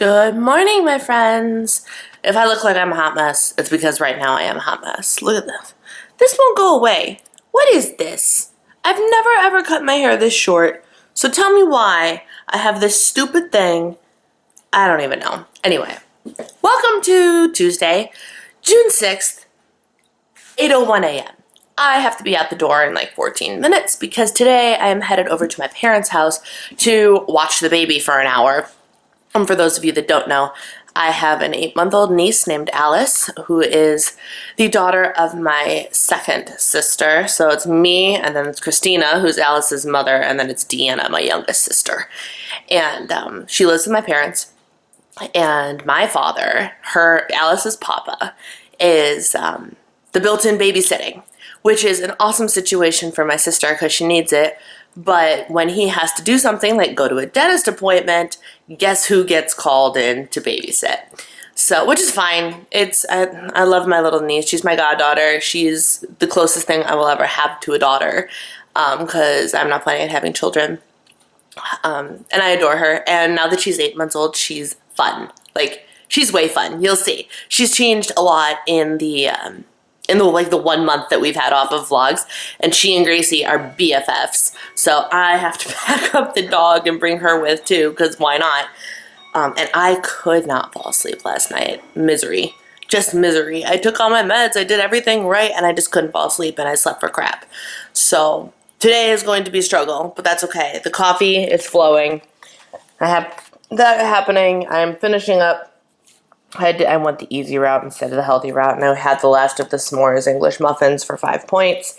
Good morning, my friends. If I look like I'm a hot mess, it's because right now I am a hot mess. Look at this. This won't go away. What is this? I've never ever cut my hair this short, so tell me why I have this stupid thing. I don't even know. Anyway, welcome to Tuesday, June 6th, 8:01 a.m. I have to be out the door in like 14 minutes because today I am headed over to my parents' house to watch the baby for an hour. For those of you that don't know, I have an 8-month-old niece named Alice, who is the daughter of my second sister. So it's me, and then it's Christina, who's Alice's mother, and then it's Deanna, my youngest sister. And she lives with my parents. And my father, Alice's papa, is the built-in babysitting, which is an awesome situation for my sister because she needs it. But when he has to do something like go to a dentist appointment, guess who gets called in to babysit? So, which is fine. I love my little niece. She's my goddaughter. She's the closest thing I will ever have to a daughter because I'm not planning on having children. And I adore her. And now that she's 8 months old, she's fun. Like, she's way fun. You'll see. She's changed a lot in the 1 month that we've had off of vlogs, and she and Gracie are BFFs, so I have to pack up the dog and bring her with too, because why not? And I could not fall asleep last night. Misery. Just misery. I took all my meds, I did everything right, and I just couldn't fall asleep, and I slept for crap. So today is going to be a struggle, but that's okay. The coffee is flowing. I have that happening. I'm finishing up. I went the easy route instead of the healthy route, and I had the last of the s'mores English muffins for 5 points.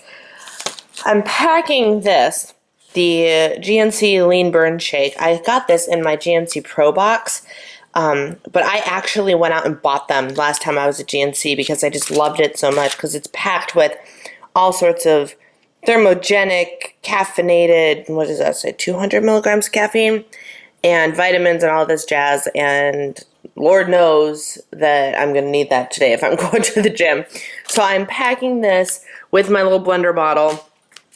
I'm packing this, the GNC Lean Burn Shake. I got this in my GNC Pro box, but I actually went out and bought them last time I was at GNC because I just loved it so much because it's packed with all sorts of thermogenic, caffeinated, what does that say, 200 milligrams caffeine, and vitamins and all this jazz, and Lord knows that I'm going to need that today if I'm going to the gym. So I'm packing this with my little blender bottle,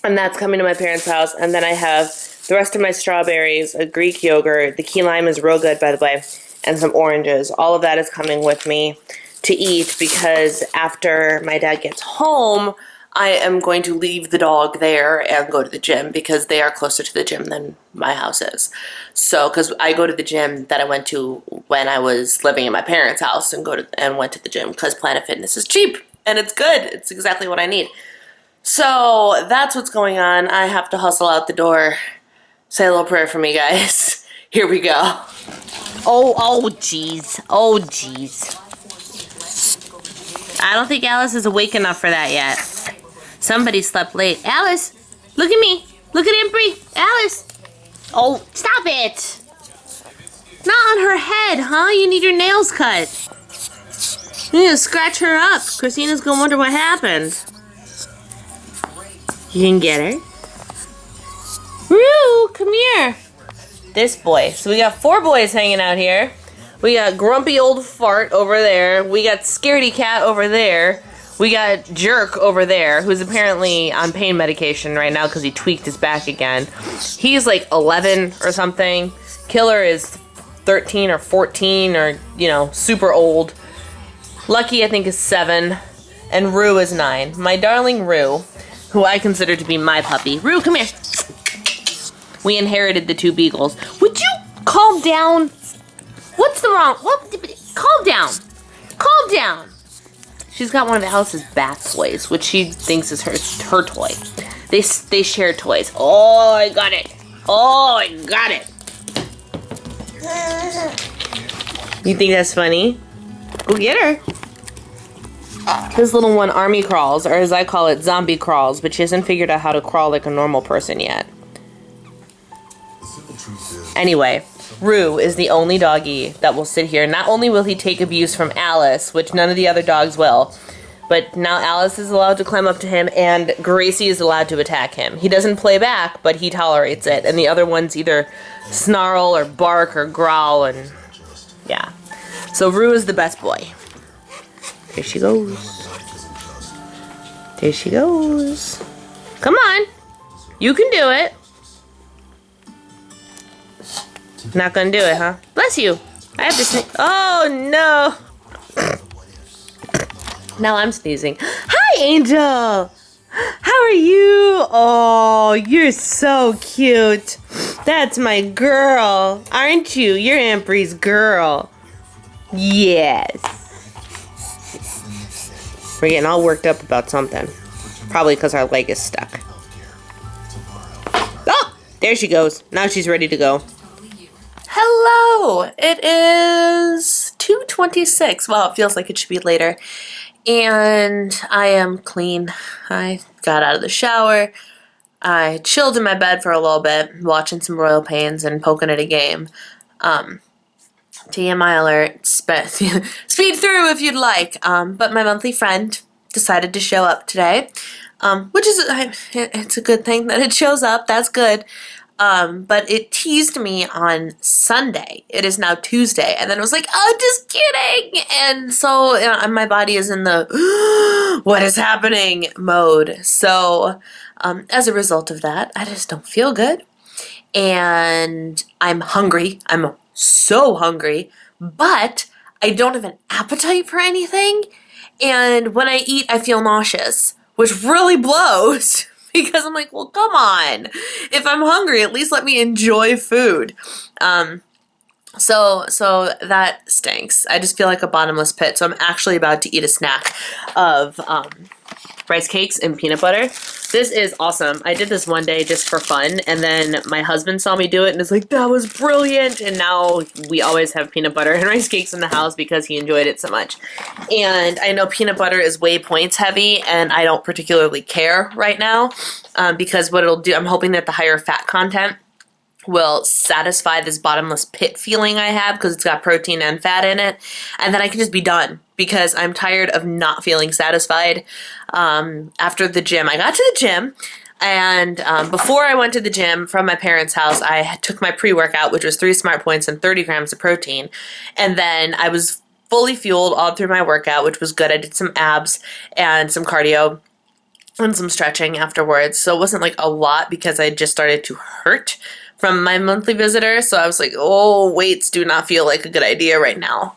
and that's coming to my parents' house. And then I have the rest of my strawberries, a Greek yogurt, the key lime is real good, by the way, and some oranges. All of that is coming with me to eat because after my dad gets home, I am going to leave the dog there and go to the gym because they are closer to the gym than my house is. So, because I go to the gym that I went to when I was living in my parents' house and went to the gym because Planet Fitness is cheap and it's good. It's exactly what I need. So that's what's going on. I have to hustle out the door. Say a little prayer for me, guys. Here we go. Oh, jeez. Oh, jeez. I don't think Alice is awake enough for that yet. Somebody slept late. Alice, look at me. Look at Aunt Bree. Alice. Oh, stop it. Not on her head, huh? You need your nails cut. You need to scratch her up. Christina's going to wonder what happened. You can get her. Roo, come here. This boy. So we got 4 boys hanging out here. We got Grumpy Old Fart over there. We got Scaredy Cat over there. We got Jerk over there, who's apparently on pain medication right now because he tweaked his back again. He's like 11 or something. Killer is 13 or 14 or, super old. Lucky, I think, is 7. And Rue is 9. My darling Rue, who I consider to be my puppy. Rue, come here. We inherited the 2 beagles. Would you calm down? What's the wrong? Calm down. Calm down. She's got one of Alice's bath toys, which she thinks is her toy. They share toys. Oh, I got it. Oh, I got it. You think that's funny? Go get her. This little one army crawls, or as I call it, zombie crawls, but she hasn't figured out how to crawl like a normal person yet. Anyway, Rue is the only doggy that will sit here. Not only will he take abuse from Alice, which none of the other dogs will, but now Alice is allowed to climb up to him, and Gracie is allowed to attack him. He doesn't play back, but he tolerates it, and the other ones either snarl or bark or growl, and yeah. So Rue is the best boy. There she goes. There she goes. Come on. You can do it. Not gonna do it, huh? Bless you. I have to sneeze. Oh, no. Now I'm sneezing. Hi, Angel. How are you? Oh, you're so cute. That's my girl. Aren't you? You're Aunt Bree's girl. Yes. We're getting all worked up about something. Probably because our leg is stuck. Oh, there she goes. Now she's ready to go. Hello! It is 2:26. Well, it feels like it should be later. And I am clean. I got out of the shower. I chilled in my bed for a little bit, watching some Royal Pains and poking at a game. TMI alert, speed through if you'd like. But my monthly friend decided to show up today, which is, it's a good thing that it shows up. That's good. But it teased me on Sunday. It is now Tuesday. And then it was like, oh, just kidding. And so my body is in the what is happening mode. So as a result of that, I just don't feel good. And I'm hungry. I'm so hungry. But I don't have an appetite for anything. And when I eat, I feel nauseous, which really blows. Because I'm like, well, come on. If I'm hungry, at least let me enjoy food. So that stinks. I just feel like a bottomless pit. So I'm actually about to eat a snack of rice cakes and peanut butter. This is awesome. I did this one day just for fun, and then my husband saw me do it and is like, that was brilliant. And now we always have peanut butter and rice cakes in the house because he enjoyed it so much. And I know peanut butter is way points heavy, and I don't particularly care right now because what it'll do, I'm hoping that the higher fat content will satisfy this bottomless pit feeling I have because it's got protein and fat in it, and then I can just be done because I'm tired of not feeling satisfied. After the gym, I got to the gym, and before I went to the gym from my parents' house, I took my pre-workout, which was 3 Smart Points and 30 grams of protein, and then I was fully fueled all through my workout, which was good. I did some abs and some cardio and some stretching afterwards, so it wasn't like a lot because I just started to hurt from my monthly visitor, so I was like, oh, weights do not feel like a good idea right now.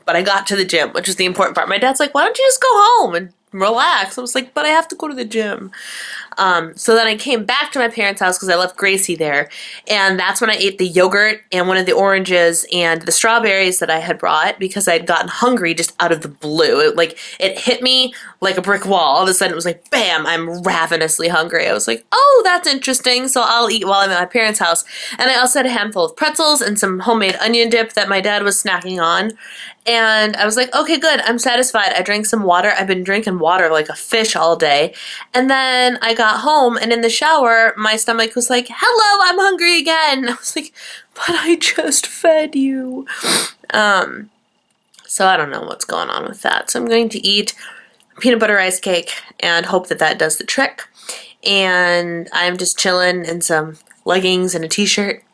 But I got to the gym, which is the important part. My dad's like, why don't you just go home and relax? I was like, but I have to go to the gym. So then I came back to my parents' house because I left Gracie there, and that's when I ate the yogurt and one of the oranges and the strawberries that I had brought because I had gotten hungry just out of the blue. It hit me like a brick wall. All of a sudden it was like, bam, I'm ravenously hungry. I was like, oh, that's interesting, so I'll eat while I'm at my parents' house. And I also had a handful of pretzels and some homemade onion dip that my dad was snacking on. And I was like, okay, good, I'm satisfied. I drank some water. I've been drinking water like a fish all day. And then I got home, and in the shower, my stomach was like, hello, I'm hungry again. I was like, but I just fed you. So I don't know what's going on with that. So I'm going to eat peanut butter rice cake and hope that that does the trick. And I'm just chilling in some leggings and a t-shirt,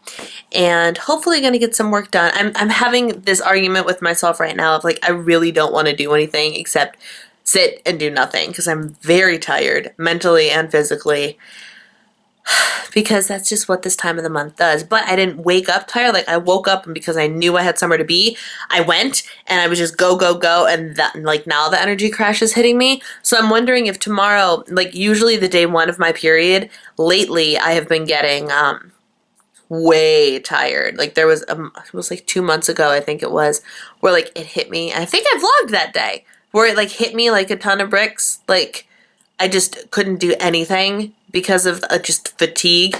and hopefully going to get some work done. I'm having this argument with myself right now of like, I really don't want to do anything except sit and do nothing because I'm very tired mentally and physically because that's just what this time of the month does. But I didn't wake up tired. Like, I woke up, and because I knew I had somewhere to be, I went and I was just go, go, go. And that, like, now the energy crash is hitting me. So I'm wondering if tomorrow, like, usually the day one of my period, lately I have been getting way tired. Like, there was it was like 2 months ago, I think it was, where like it hit me. I think I vlogged that day where it like hit me like a ton of bricks. Like, I just couldn't do anything because of just fatigue.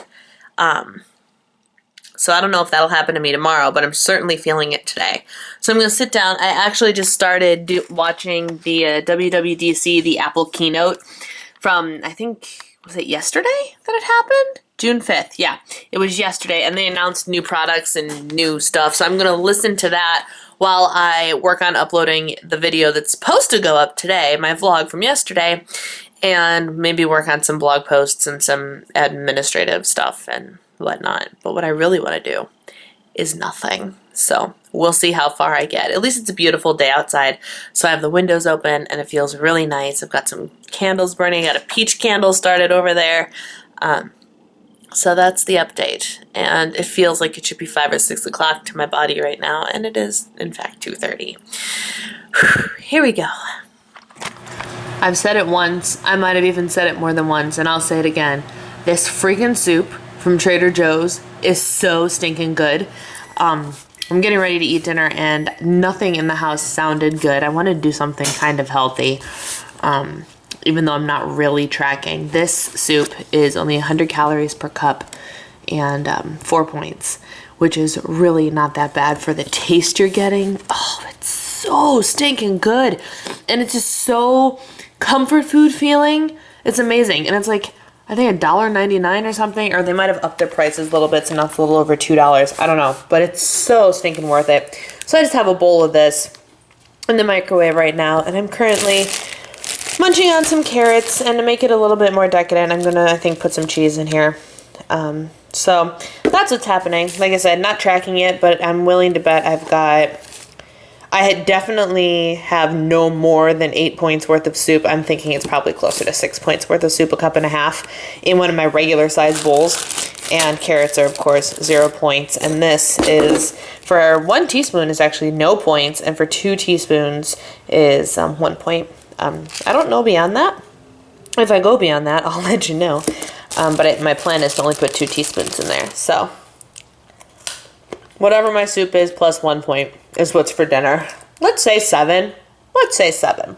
So I don't know if that'll happen to me tomorrow, but I'm certainly feeling it today. So I'm going to sit down. I actually just started watching the WWDC, the Apple keynote from, I think, was it yesterday that it happened? June 5th, yeah. It was yesterday, and they announced new products and new stuff. So I'm going to listen to that while I work on uploading the video that's supposed to go up today, my vlog from yesterday, and maybe work on some blog posts and some administrative stuff and whatnot. But what I really want to do is nothing. So we'll see how far I get. At least it's a beautiful day outside, so I have the windows open and it feels really nice. I've got some candles burning. I got a peach candle started over there. So that's the update, and it feels like it should be 5 or 6 o'clock to my body right now, and it is, in fact, 2:30. Here we go. I've said it once. I might have even said it more than once, and I'll say it again. This freaking soup from Trader Joe's is so stinking good. I'm getting ready to eat dinner, and nothing in the house sounded good. I wanted to do something kind of healthy, even though I'm not really tracking. This soup is only 100 calories per cup and 4 points, which is really not that bad for the taste you're getting. Oh, it's so stinking good. And it's just so comfort food feeling. It's amazing. And it's like, I think $1.99 or something, or they might have upped their prices a little bit, so now it's a little over $2. I don't know, but it's so stinking worth it. So I just have a bowl of this in the microwave right now, and I'm currently munching on some carrots, and to make it a little bit more decadent, I'm gonna, I think, put some cheese in here. So that's what's happening. Like I said, not tracking it, but I'm willing to bet I had definitely have no more than 8 points worth of soup. I'm thinking it's probably closer to 6 points worth of soup, a cup and a half, in one of my regular size bowls. And carrots are, of course, 0 points. And this is, for 1 teaspoon is actually no points, and for 2 teaspoons is 1 point. I don't know beyond that. If I go beyond that, I'll let you know. But my plan is to only put 2 teaspoons in there. So whatever my soup is plus 1 point is what's for dinner. Let's say 7. Let's say 7.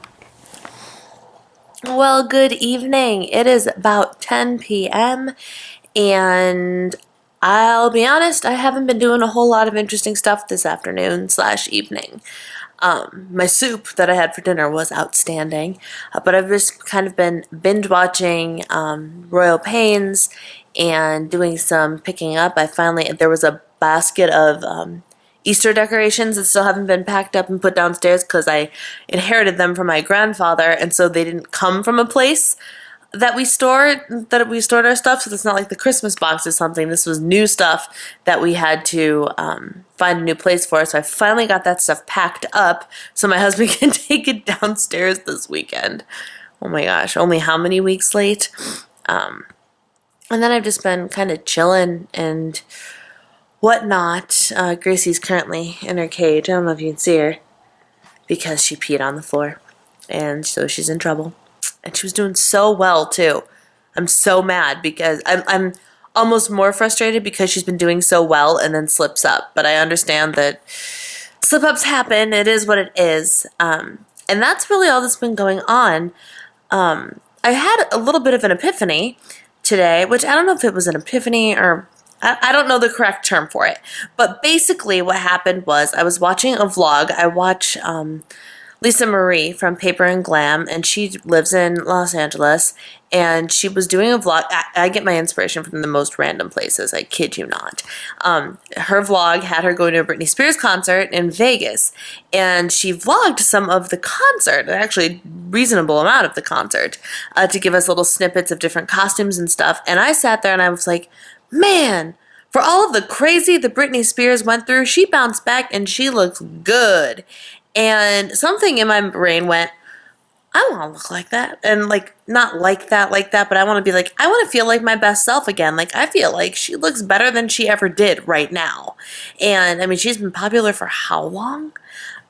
Well, good evening. It is about 10 p.m. and I'll be honest, I haven't been doing a whole lot of interesting stuff this afternoon / evening. My soup that I had for dinner was outstanding, but I've just kind of been binge watching Royal Pains and doing some picking up. There was a basket of Easter decorations that still haven't been packed up and put downstairs because I inherited them from my grandfather, and so they didn't come from a place that we stored our stuff, so it's not like the Christmas box or something. This was new stuff that we had to find a new place for. So I finally got that stuff packed up so my husband can take it downstairs this weekend. Oh my gosh, only how many weeks late? And then I've just been kind of chilling and whatnot. Gracie's currently in her cage. I don't know if you can see her because she peed on the floor, and so she's in trouble. And she was doing so well too. I'm so mad because I'm almost more frustrated because she's been doing so well and then slips up. But I understand that slip-ups happen. It is what it is. And that's really all that's been going on. I had a little bit of an epiphany today, which I don't know if it was an epiphany or I don't know the correct term for it. But basically what happened was I was watching a vlog. I watch Lisa Marie from Paper and Glam, and she lives in Los Angeles, and she was doing a vlog. I get my inspiration from the most random places, I kid you not. Her vlog had her going to a Britney Spears concert in Vegas, and she vlogged some of the concert, actually a reasonable amount of the concert, to give us little snippets of different costumes and stuff, and I sat there and I was like, man, for all of the crazy that Britney Spears went through, she bounced back and she looks good. And something in my brain went, I want to look like that. And not like that, but I want to be like, I want to feel like my best self again. Like, I feel like she looks better than she ever did right now. And I mean, she's been popular for how long?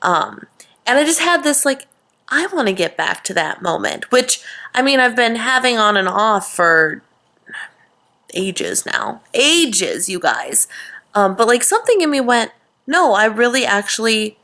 And I just had this I want to get back to that moment, which, I mean, I've been having on and off for ages now. Ages, you guys. But something in me went, no, I really actually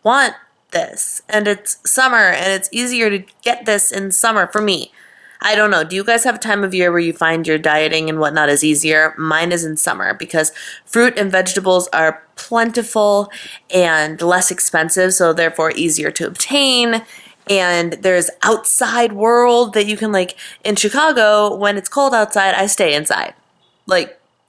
want this, and it's summer, and it's easier to get this in summer for me. I don't know. Do you guys have a time of year where you find your dieting and whatnot is easier? Mine is in summer because fruit and vegetables are plentiful and less expensive, so therefore easier to obtain. And there's outside world that you can in Chicago, when it's cold outside, I stay inside.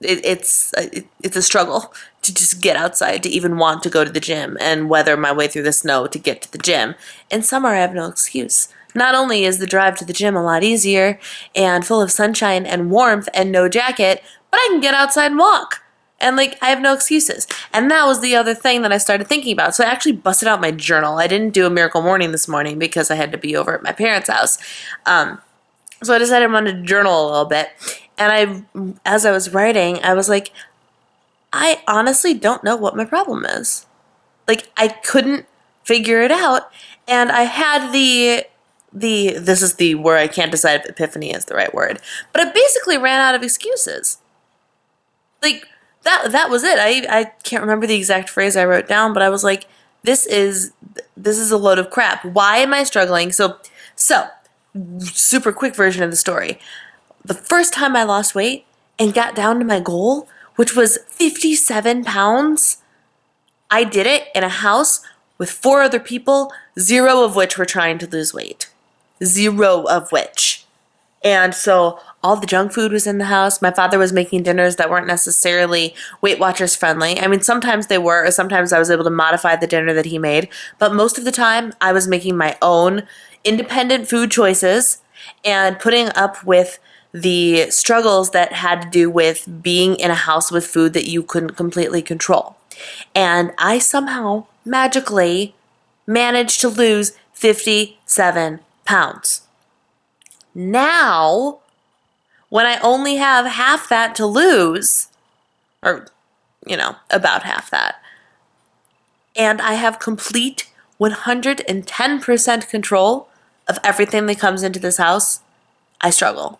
It's a struggle to just get outside, to even want to go to the gym and weather my way through the snow to get to the gym. In summer, I have no excuse. Not only is the drive to the gym a lot easier and full of sunshine and warmth and no jacket, but I can get outside and walk. And I have no excuses. And that was the other thing that I started thinking about. So I actually busted out my journal. I didn't do a miracle morning this morning because I had to be over at my parents' house. So I decided I wanted to journal a little bit. as I was writing, I was like, I honestly don't know what my problem is. Like, I couldn't figure it out. And I had this is the word, I can't decide if epiphany is the right word, but I basically ran out of excuses. Like, that was it. I can't remember the exact phrase I wrote down, but I was like, this is a load of crap. Why am I struggling? So super quick version of the story. The first time I lost weight and got down to my goal, which was 57 pounds, I did it in a house with 4 other people, 0 of which were trying to lose weight. 0 of which. And so all the junk food was in the house. My father was making dinners that weren't necessarily Weight Watchers friendly. I mean, sometimes they were, or sometimes I was able to modify the dinner that he made. But most of the time, I was making my own independent food choices and putting up with the struggles that had to do with being in a house with food that you couldn't completely control. And I somehow magically managed to lose 57 pounds. Now, when I only have half that to lose, or, about half that, and I have complete 110% control of everything that comes into this house, I struggle.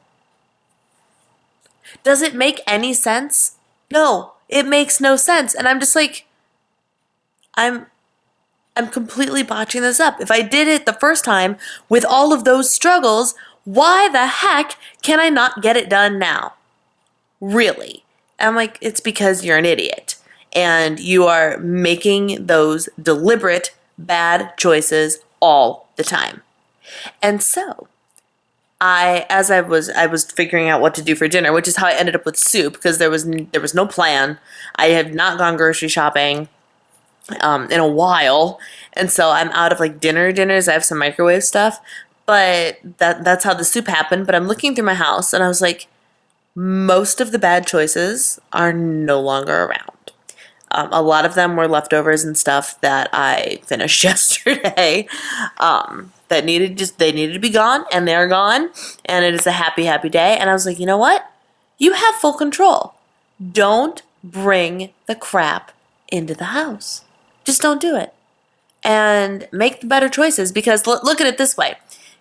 Does it make any sense? No, it makes no sense. And I'm just like, I'm completely botching this up. If I did it the first time with all of those struggles, why the heck can I not get it done now? Really? And I'm like, it's because you're an idiot. And you are making those deliberate bad choices all the time. And so, I was figuring out what to do for dinner, which is how I ended up with soup, because there was no plan. I have not gone grocery shopping in a while, and so I'm out of like dinners. I have some microwave stuff, but that's how the soup happened. But I'm looking through my house, and I was like, most of the bad choices are no longer around. A lot of them were leftovers and stuff that I finished yesterday. They needed to be gone, and they're gone, and it is a happy, happy day. And I was like, you know what? You have full control. Don't bring the crap into the house. Just don't do it. And make the better choices, because look at it this way.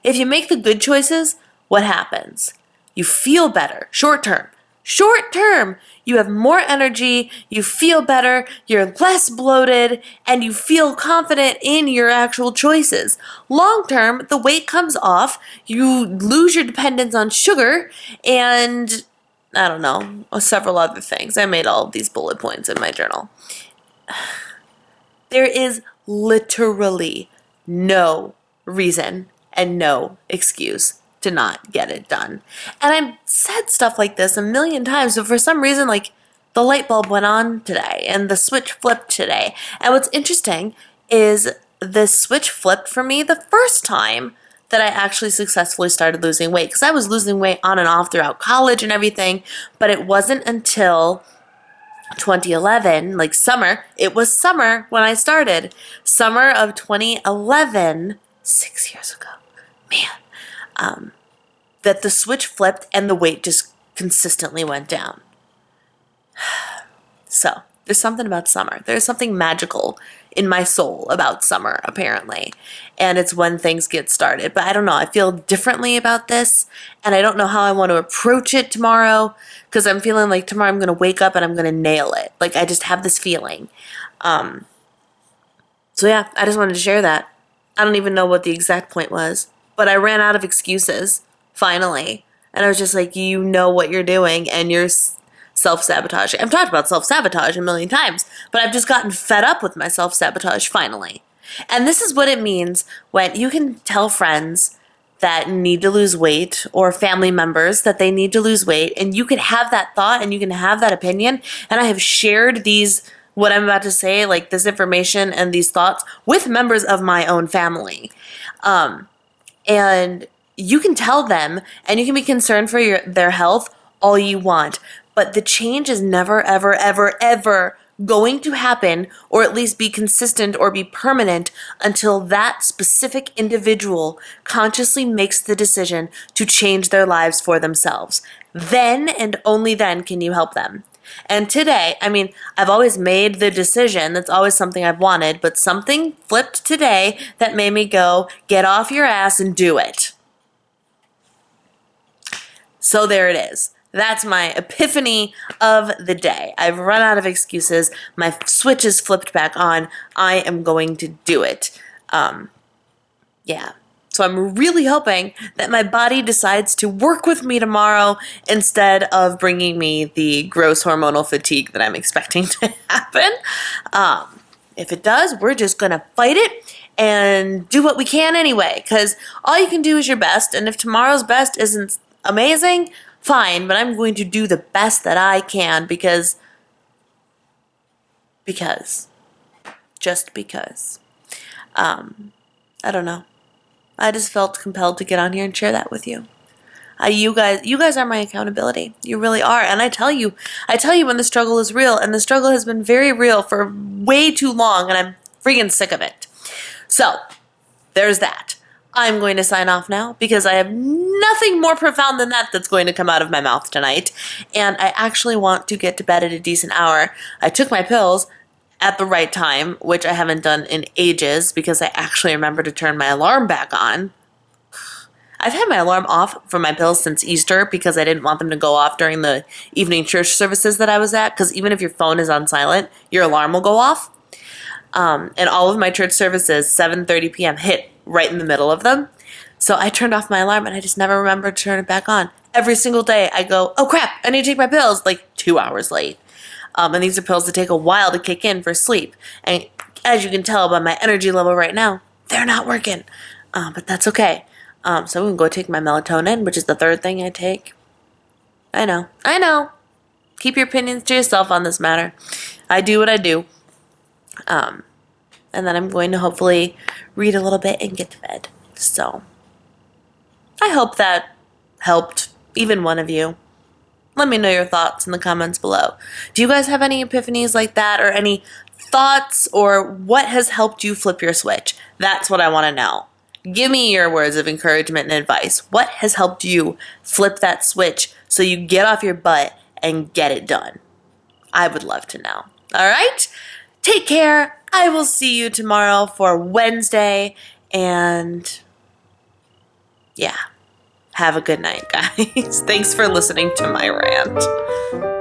If you make the good choices, what happens? You feel better, short term. Short term, you have more energy, you feel better, you're less bloated, and you feel confident in your actual choices. Long term, the weight comes off, you lose your dependence on sugar, and I don't know, several other things. I made all of these bullet points in my journal. There is literally no reason and no excuse to not get it done. And I've said stuff like this a million times, but for some reason, like, the light bulb went on today and the switch flipped today. And what's interesting is the switch flipped for me the first time that I actually successfully started losing weight, because I was losing weight on and off throughout college and everything, but it wasn't until 2011, like summer. It was summer when I started. Summer of 2011, 6 years ago. Man. That the switch flipped and the weight just consistently went down. So, there's something about summer. There's something magical in my soul about summer, apparently. And it's when things get started. But I don't know. I feel differently about this. And I don't know how I want to approach it tomorrow. Because I'm feeling like tomorrow I'm going to wake up and I'm going to nail it. Like, I just have this feeling. So yeah, I just wanted to share that. I don't even know what the exact point was. But I ran out of excuses. Finally. And I was just like, you know what you're doing, and you're self-sabotaging. I've talked about self-sabotage a million times, but I've just gotten fed up with my self-sabotage finally. And this is what it means when you can tell friends that need to lose weight, or family members that they need to lose weight, and you can have that thought and you can have that opinion. And I have shared what I'm about to say, like this information and these thoughts, with members of my own family. And you can tell them, and you can be concerned for their health all you want, but the change is never, ever, ever, ever going to happen, or at least be consistent or be permanent, until that specific individual consciously makes the decision to change their lives for themselves. Then and only then can you help them. And today, I mean, I've always made the decision. That's always something I've wanted, but something flipped today that made me go, get off your ass and do it. So there it is. That's my epiphany of the day. I've run out of excuses. My switch is flipped back on. I am going to do it. Yeah. So I'm really hoping that my body decides to work with me tomorrow instead of bringing me the gross hormonal fatigue that I'm expecting to happen. If it does, we're just going to fight it and do what we can anyway, because all you can do is your best. And if tomorrow's best isn't amazing, fine, but I'm going to do the best that I can because, just because. I don't know. I just felt compelled to get on here and share that with you. You guys are my accountability. You really are. And I tell you when the struggle is real, and the struggle has been very real for way too long, and I'm freaking sick of it. So, there's that. I'm going to sign off now because I have nothing more profound than that that's going to come out of my mouth tonight. And I actually want to get to bed at a decent hour. I took my pills at the right time, which I haven't done in ages because I actually remember to turn my alarm back on. I've had my alarm off for my pills since Easter because I didn't want them to go off during the evening church services that I was at, because even if your phone is on silent, your alarm will go off. And all of my church services, 7:30 p.m. hit right in the middle of them. So I turned off my alarm and I just never remembered to turn it back on. Every single day I go, oh crap, I need to take my pills, like 2 hours late. And these are pills that take a while to kick in for sleep. And as you can tell by my energy level right now, they're not working. But that's okay. So I'm going to go take my melatonin, which is the third thing I take. I know. Keep your opinions to yourself on this matter. I do what I do. And then I'm going to hopefully read a little bit and get to bed. So I hope that helped even one of you. Let me know your thoughts in the comments below. Do you guys have any epiphanies like that, or any thoughts, or what has helped you flip your switch? That's what I want to know. Give me your words of encouragement and advice. What has helped you flip that switch so you get off your butt and get it done? I would love to know. All right? Take care. I will see you tomorrow for Wednesday. And yeah, have a good night, guys. Thanks for listening to my rant.